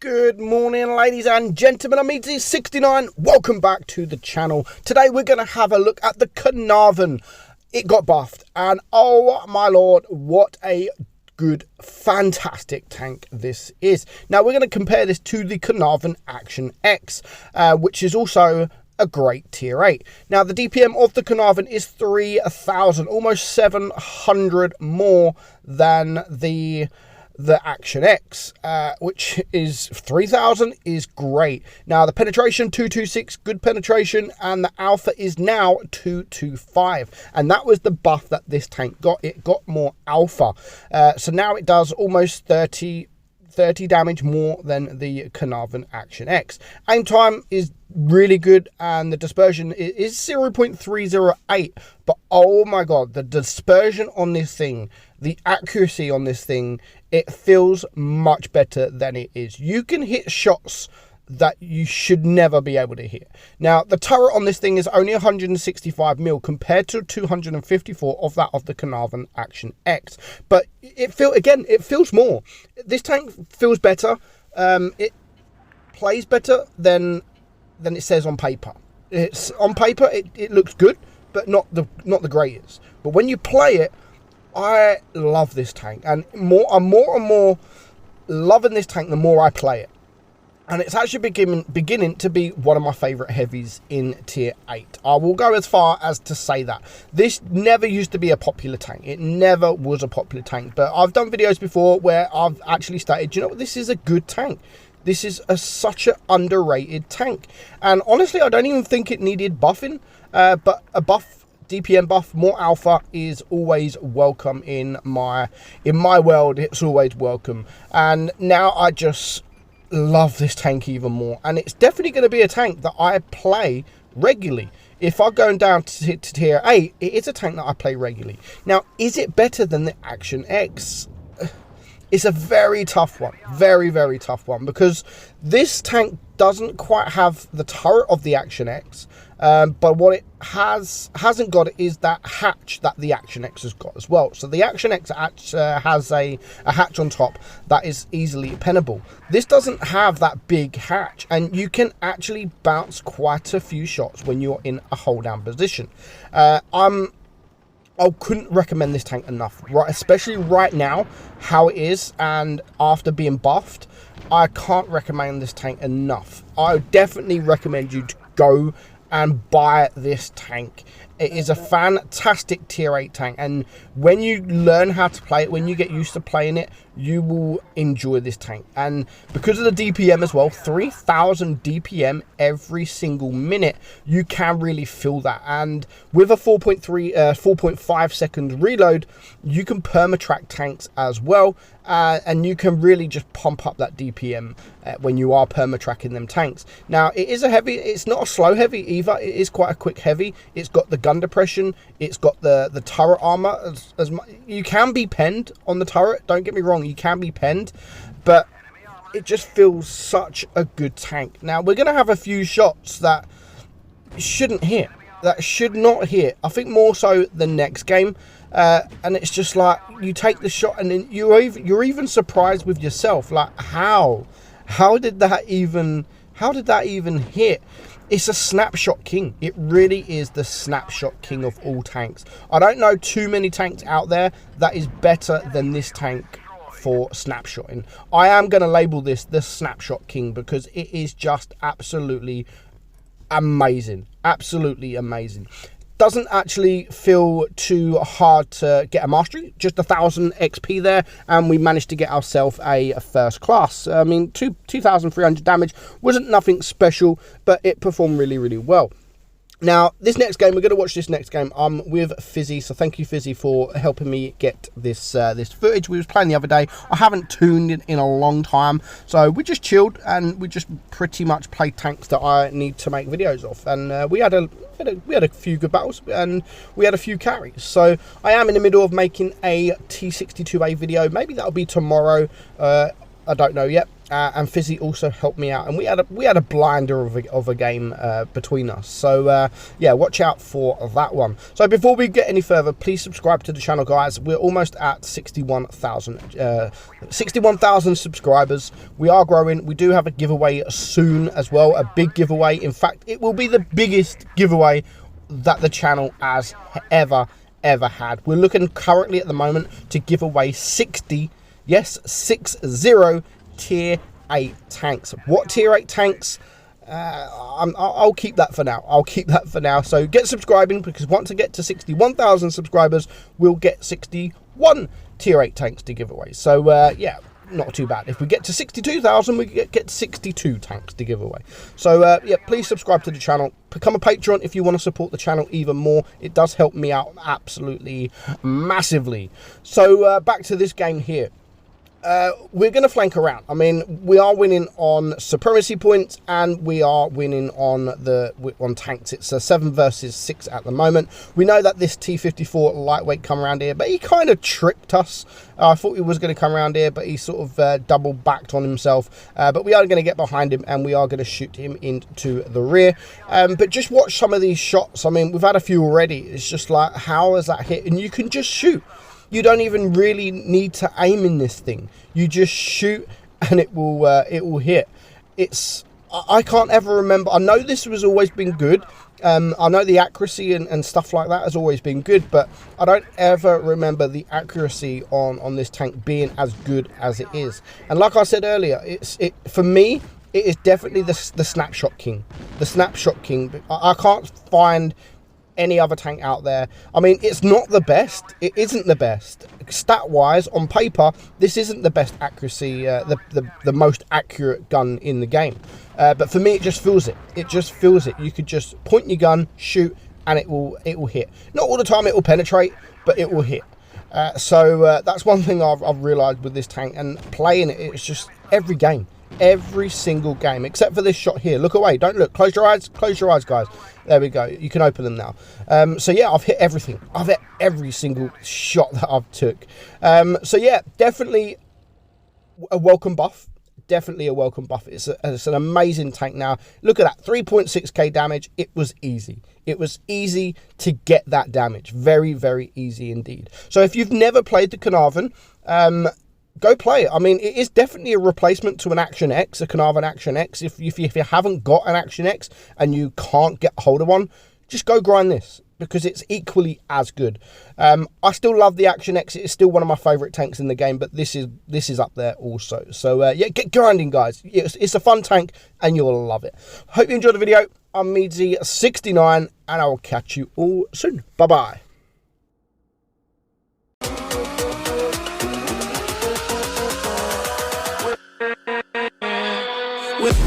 Good morning, ladies and gentlemen. I'm meadsyreplays. Welcome back to the channel. Today we're going to have a look at the CAERNARVON. It got buffed, and oh my lord, what a good, fantastic tank this is. Now we're going to compare this to the CAERNARVON Action X, which is also a great tier 8. Now the DPM of the CAERNARVON is 3,000, almost 700 more than the Action X, which is 3,000, is great. Now the penetration 226, good penetration, and the alpha is now 225, and that was the buff that this tank got. It got more alpha, so now it does almost 30 damage more than the CAERNARVON Action X. Aim time is really good, and the dispersion is 0.308, but oh my god, the dispersion on this thing, the accuracy on this thing, it feels much better than it is. You can hit shots that you should never be able to hit. Now the turret on this thing is only 165 mil compared to 254 of that of the CAERNARVON Action X, but it feels more. This tank feels better. It plays better than it says on paper. It's on paper it looks good, but not the greatest. But when you play it, I love this tank, and I'm more and more loving this tank the more I play it. And it's actually beginning to be one of my favourite heavies in tier 8. I will go as far as to say that. This never used to be a popular tank. It never was a popular tank. But I've done videos before where I've actually stated, you know what, this is a good tank. This is such an underrated tank. And honestly, I don't even think it needed buffing. But a buff, DPM buff, more alpha is always welcome in my world. It's always welcome. And now I just love this tank even more, and it's definitely going to be a tank that I play regularly. If I'm going down to tier 8, it is a tank that I play regularly. Now, is it better than the Action X? It's a very tough one, very tough one, because this tank doesn't quite have the turret of the Action X, but what it hasn't got is that hatch that the Action X has got as well. So the Action X has a hatch on top that is easily pennable. This doesn't have that big hatch, and you can actually bounce quite a few shots when you're in a hold down position. I couldn't recommend this tank enough, right? Especially right now, how it is, and after being buffed, I can't recommend this tank enough. I definitely recommend you to go and buy this tank. It is a fantastic tier 8 tank, and when you learn how to play it, when you get used to playing it, you will enjoy this tank. And because of the DPM as well, 3,000 DPM every single minute, you can really feel that. And with a 4.5 second reload, you can perma-track tanks as well, and you can really just pump up that DPM when you are perma-tracking them tanks. Now, it is a heavy, it's not a slow heavy either, it is quite a quick heavy. It's got the gun depression, it's got the turret armor. You can be penned on the turret, don't get me wrong, you can be penned, but it just feels such a good tank. Now we're going to have a few shots that shouldn't hit, that should not hit, I think more so the next game, and it's just like you take the shot and then you're even surprised with yourself, like how did that even hit? It's a snapshot king. It really is the snapshot king of all tanks. I don't know too many tanks out there that is better than this tank for snapshotting. I am going to label this the snapshot king because it is just absolutely amazing. Absolutely amazing. Doesn't actually feel too hard to get a mastery, just 1,000 XP there, and we managed to get ourselves a first class. I mean, 2,300 damage wasn't nothing special, but it performed really well. Now, this next game, we're going to watch this next game with Fizzy, so thank you, Fizzy, for helping me get this this footage. We was playing the other day. I haven't tuned in a long time, so we just chilled, and we just pretty much played tanks that I need to make videos of, and we had a few good battles, and we had a few carries. So I am in the middle of making a T62A video. Maybe that'll be tomorrow. I don't know yet. and Fizzy also helped me out, and we had a blinder of a game between us. So yeah, watch out for that one. So before we get any further, please subscribe to the channel, guys. We're almost at 61,000 subscribers. We are growing. We do have a giveaway soon as well, a big giveaway. In fact, it will be the biggest giveaway that the channel has ever had. We're looking currently at the moment to give away 60, yes, 60 tier 8 tanks. What tier 8 tanks? I'll keep that for now. I'll keep that for now. So get subscribing, because once I get to 61,000 subscribers, we'll get 61 tier 8 tanks to give away. So yeah, not too bad. If we get to 62,000, we get 62 tanks to give away. So yeah, please subscribe to the channel. Become a patron if you want to support the channel even more. It does help me out absolutely massively. So back to this game here. We're going to flank around. I mean, we are winning on supremacy points, and we are winning on tanks. It's a 7 versus 6 at the moment. We know that this T-54 lightweight come around here, but he kind of tricked us. I thought he was going to come around here, but he sort of double backed on himself. But we are going to get behind him, and we are going to shoot him into the rear. But just watch some of these shots. I mean, we've had a few already. It's just like, how is that hit? And you can just shoot. You don't even really need to aim in this thing. You just shoot and it will hit. I can't ever remember. I know this has always been good. I know the accuracy and stuff like that has always been good, but I don't ever remember the accuracy on this tank being as good as it is. And like I said earlier, for me, it is definitely the Snapshot King. The Snapshot King. I can't find any other tank out there. I mean, it's not the best. It isn't the best stat wise. On paper, this isn't the best accuracy, the most accurate gun in the game, but for me, it just feels it. It just feels it. You could just point your gun, shoot, and it will hit. Not all the time it will penetrate, but it will hit. So that's one thing I've realized with this tank, and playing it, it's just every game, every single game, except for this shot here. Look away, don't look. Close your eyes, guys. There we go. You can open them now. So yeah, I've hit everything. I've hit every single shot that I've took. So yeah, definitely a welcome buff. Definitely a welcome buff. It's an amazing tank now. Look at that, 3.6k damage. It was easy. It was easy to get that damage. Very, very easy indeed. So if you've never played the CAERNARVON, go play it. I mean, it is definitely a replacement to an Action X, a CAERNARVON Action X. If you haven't got an Action X and you can't get hold of one, just go grind this, because it's equally as good. I still love the Action X. It is still one of my favourite tanks in the game, but this is up there also. So yeah, get grinding, guys. It's a fun tank, and you'll love it. Hope you enjoyed the video. I'm meadsyreplays, and I will catch you all soon. Bye-bye. With